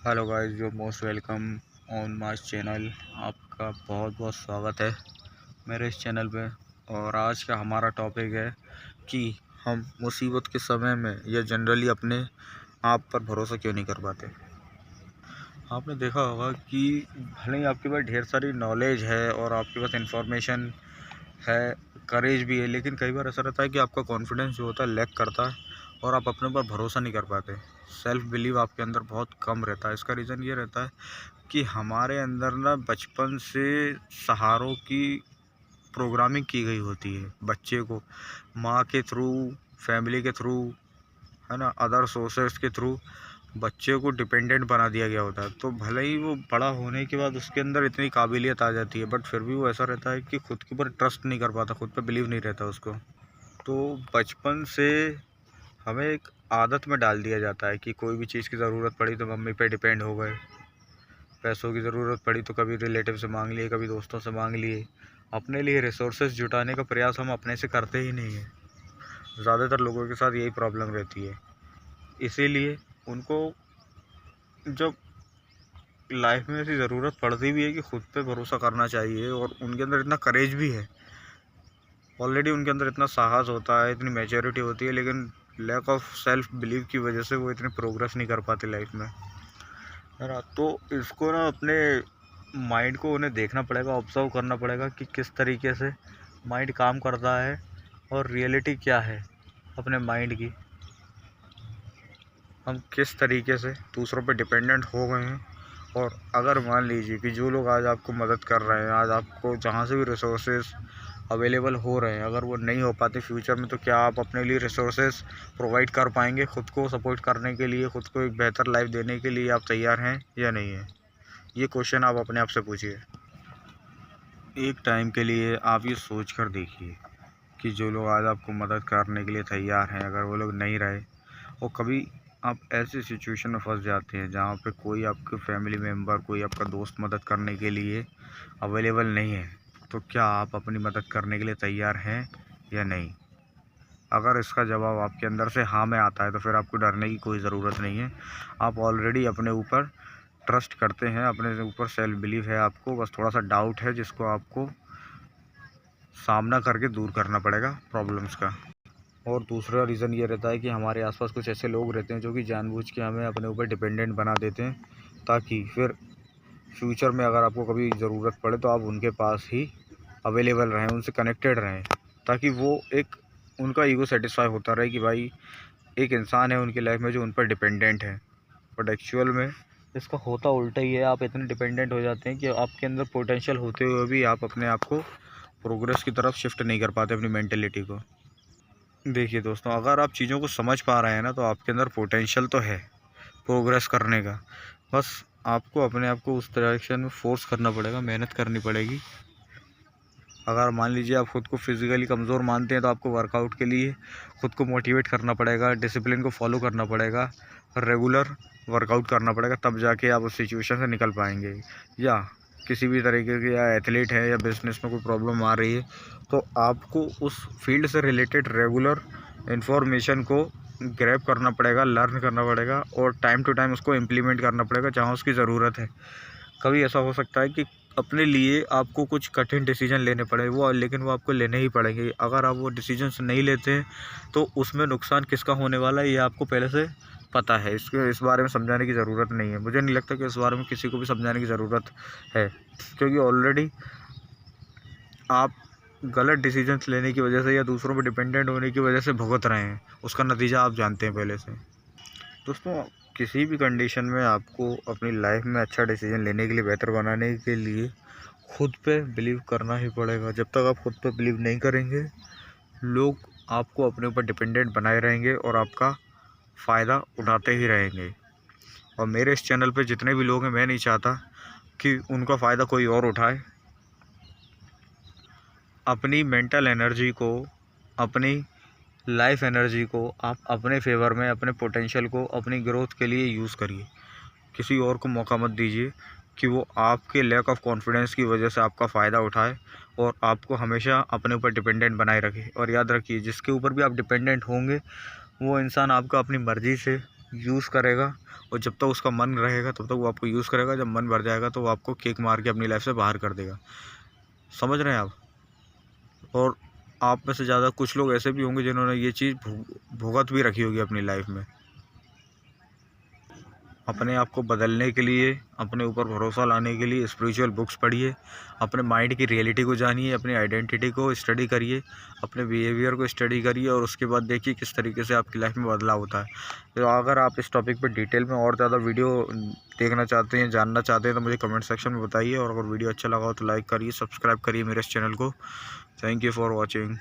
Hello guys, you most welcome on my channel. आपका बहुत बहुत स्वागत है मेरे इस चैनल पे। और आज का हमारा टॉपिक है कि हम मुसीबत के समय में या जनरली अपने आप पर भरोसा क्यों नहीं कर पाते। आपने देखा होगा कि भले ही आपके पास ढेर सारी नॉलेज है और आपके पास इंफॉर्मेशन है, करेज भी है, लेकिन कई बार ऐसा रहता है कि आपका कॉन्फिडेंस जो होता है लैक करता है और आप अपने ऊपर भरोसा नहीं कर पाते। सेल्फ बिलीव आपके अंदर बहुत कम रहता है। इसका रीज़न ये रहता है कि हमारे अंदर ना बचपन से सहारों की प्रोग्रामिंग की गई होती है। बच्चे को माँ के थ्रू, फैमिली के थ्रू, है ना, अदर सोर्सेस के थ्रू बच्चे को डिपेंडेंट बना दिया गया होता है। तो भले ही वो बड़ा होने के बाद उसके अंदर इतनी काबिलियत आ जाती है, बट फिर भी वो ऐसा रहता है कि खुद के ऊपर ट्रस्ट नहीं कर पाता, खुद पे बिलीव नहीं रहता उसको। तो बचपन से हमें एक आदत में डाल दिया जाता है कि कोई भी चीज़ की ज़रूरत पड़ी तो मम्मी पे डिपेंड हो गए, पैसों की ज़रूरत पड़ी तो कभी रिलेटिव से मांग लिए, कभी दोस्तों से मांग लिए। अपने लिए रिसोर्सेज जुटाने का प्रयास हम अपने से करते ही नहीं हैं। ज़्यादातर लोगों के साथ यही प्रॉब्लम रहती है। इसीलिए उनको जब लाइफ में ऐसी ज़रूरत पड़ती भी है कि खुद पे भरोसा करना चाहिए, और उनके अंदर इतना करेज भी है, ऑलरेडी उनके अंदर इतना साहस होता है, इतनी मैच्योरिटी होती है, लेकिन लैक ऑफ सेल्फ बिलीव की वजह से वो इतनी प्रोग्रेस नहीं कर पाते लाइफ में, है ना। तो इसको ना अपने माइंड को उन्हें देखना पड़ेगा, ऑब्जर्व करना पड़ेगा कि किस तरीके से माइंड काम करता है और रियलिटी क्या है अपने माइंड की। हम किस तरीके से दूसरों पे डिपेंडेंट हो गए हैं। और अगर मान लीजिए कि जो लोग आज आपको मदद कर रहे हैं, आज आपको जहाँ से भी रिसोर्सेज अवेलेबल हो रहे हैं, अगर वो नहीं हो पाते फ्यूचर में, तो क्या आप अपने लिए रिसोर्सेज प्रोवाइड कर पाएंगे? खुद को सपोर्ट करने के लिए, खुद को एक बेहतर लाइफ देने के लिए आप तैयार हैं या नहीं हैं? ये क्वेश्चन आप अपने आप से पूछिए। एक टाइम के लिए आप ये सोच कर देखिए कि जो लोग आज आपको मदद करने के लिए तैयार हैं, अगर वो लोग नहीं रहे और कभी आप ऐसी सिचुएशन में फंस जाते हैं जहाँ पे कोई आपके फैमिली मेम्बर, कोई आपका दोस्त मदद करने के लिए अवेलेबल नहीं है, तो क्या आप अपनी मदद करने के लिए तैयार हैं या नहीं? अगर इसका जवाब आपके अंदर से हाँ में आता है तो फिर आपको डरने की कोई ज़रूरत नहीं है। आप ऑलरेडी अपने ऊपर ट्रस्ट करते हैं, अपने ऊपर सेल्फ बिलीव है आपको, बस थोड़ा सा डाउट है जिसको आपको सामना करके दूर करना पड़ेगा प्रॉब्लम्स का। और दूसरा रीज़न ये रहता है कि हमारे आसपास कुछ ऐसे लोग रहते हैं जो कि जानबूझ के हमें अपने ऊपर डिपेंडेंट बना देते हैं, ताकि फिर फ्यूचर में अगर आपको कभी ज़रूरत पड़े तो आप उनके पास ही अवेलेबल रहें, उनसे कनेक्टेड रहें, ताकि वो एक उनका ईगो सेटिस्फाई होता रहे कि भाई एक इंसान है उनकी लाइफ में जो उन पर डिपेंडेंट है। बट एक्चुअल में इसका होता उल्टा ही है। आप इतने डिपेंडेंट हो जाते हैं कि आपके अंदर पोटेंशियल होते हुए भी आप अपने आप को प्रोग्रेस की तरफ शिफ्ट नहीं कर पाते, अपनी मेंटेलिटी को। देखिए दोस्तों, अगर आप चीज़ों को समझ पा रहे हैं ना, तो आपके अंदर पोटेंशियल तो है प्रोग्रेस करने का। बस आपको अपने आप को उस डायरेक्शन में फोर्स करना पड़ेगा, मेहनत करनी पड़ेगी। अगर मान लीजिए आप खुद को फिज़िकली कमज़ोर मानते हैं तो आपको वर्कआउट के लिए खुद को मोटिवेट करना पड़ेगा, डिसिप्लिन को फॉलो करना पड़ेगा, रेगुलर वर्कआउट करना पड़ेगा, तब जाके आप उस सिचुएशन से निकल पाएंगे। या किसी भी तरीके के, या एथलीट है या बिजनेस में कोई प्रॉब्लम आ रही है, तो आपको उस फील्ड से रिलेटेड रेगुलर इन्फॉर्मेशन को ग्रैब करना पड़ेगा, लर्न करना पड़ेगा, और टाइम टू टाइम उसको इम्प्लीमेंट करना पड़ेगा जहाँ उसकी ज़रूरत है। कभी ऐसा हो सकता है कि अपने लिए आपको कुछ कठिन डिसीजन लेने पड़े, लेकिन वो आपको लेने ही पड़ेंगे। अगर आप वो डिसीजंस नहीं लेते हैं तो उसमें नुकसान किसका होने वाला है ये आपको पहले से पता है। इस बारे में समझाने की ज़रूरत नहीं है। मुझे नहीं लगता कि इस बारे में किसी को भी समझाने की ज़रूरत है, क्योंकि ऑलरेडी आप गलत डिसीजंस लेने की वजह से या दूसरों पर डिपेंडेंट होने की वजह से भुगत रहे हैं। उसका नतीजा आप जानते हैं पहले से। दोस्तों, किसी भी कंडीशन में आपको अपनी लाइफ में अच्छा डिसीजन लेने के लिए, बेहतर बनाने के लिए खुद पे बिलीव करना ही पड़ेगा। जब तक आप खुद पे बिलीव नहीं करेंगे, लोग आपको अपने ऊपर डिपेंडेंट बनाए रहेंगे और आपका फ़ायदा उठाते ही रहेंगे। और मेरे इस चैनल पे जितने भी लोग हैं, मैं नहीं चाहता कि उनका फ़ायदा कोई और उठाए। अपनी मेंटल एनर्जी को, अपनी लाइफ एनर्जी को आप अपने फेवर में, अपने पोटेंशियल को अपनी ग्रोथ के लिए यूज़ करिए। किसी और को मौका मत दीजिए कि वो आपके लैक ऑफ कॉन्फिडेंस की वजह से आपका फ़ायदा उठाए और आपको हमेशा अपने ऊपर डिपेंडेंट बनाए रखे। और याद रखिए, जिसके ऊपर भी आप डिपेंडेंट होंगे वो इंसान आपका अपनी मर्ज़ी से यूज़ करेगा, और जब तक उसका मन रहेगा तब तक वो आपको यूज़ करेगा। जब मन भर जाएगा तो वो आपको किक मार के अपनी लाइफ से बाहर कर देगा। समझ रहे हैं आप? और आप में से ज़्यादा कुछ लोग ऐसे भी होंगे जिन्होंने ये चीज़ भुगत भी रखी होगी अपनी लाइफ में। अपने आप को बदलने के लिए, अपने ऊपर भरोसा लाने के लिए स्पिरिचुअल बुक्स पढ़िए, अपने माइंड की रियलिटी को जानिए, अपनी आइडेंटिटी को स्टडी करिए, अपने बिहेवियर को स्टडी करिए, और उसके बाद देखिए किस तरीके से आपकी लाइफ में बदलाव होता है। तो अगर आप इस टॉपिक पे डिटेल में और ज़्यादा वीडियो देखना चाहते हैं, जानना चाहते हैं, तो मुझे कमेंट सेक्शन में बताइए। और अगर वीडियो अच्छा लगा हो तो लाइक करिए, सब्सक्राइब करिए मेरे इस चैनल को। Thank you for watching.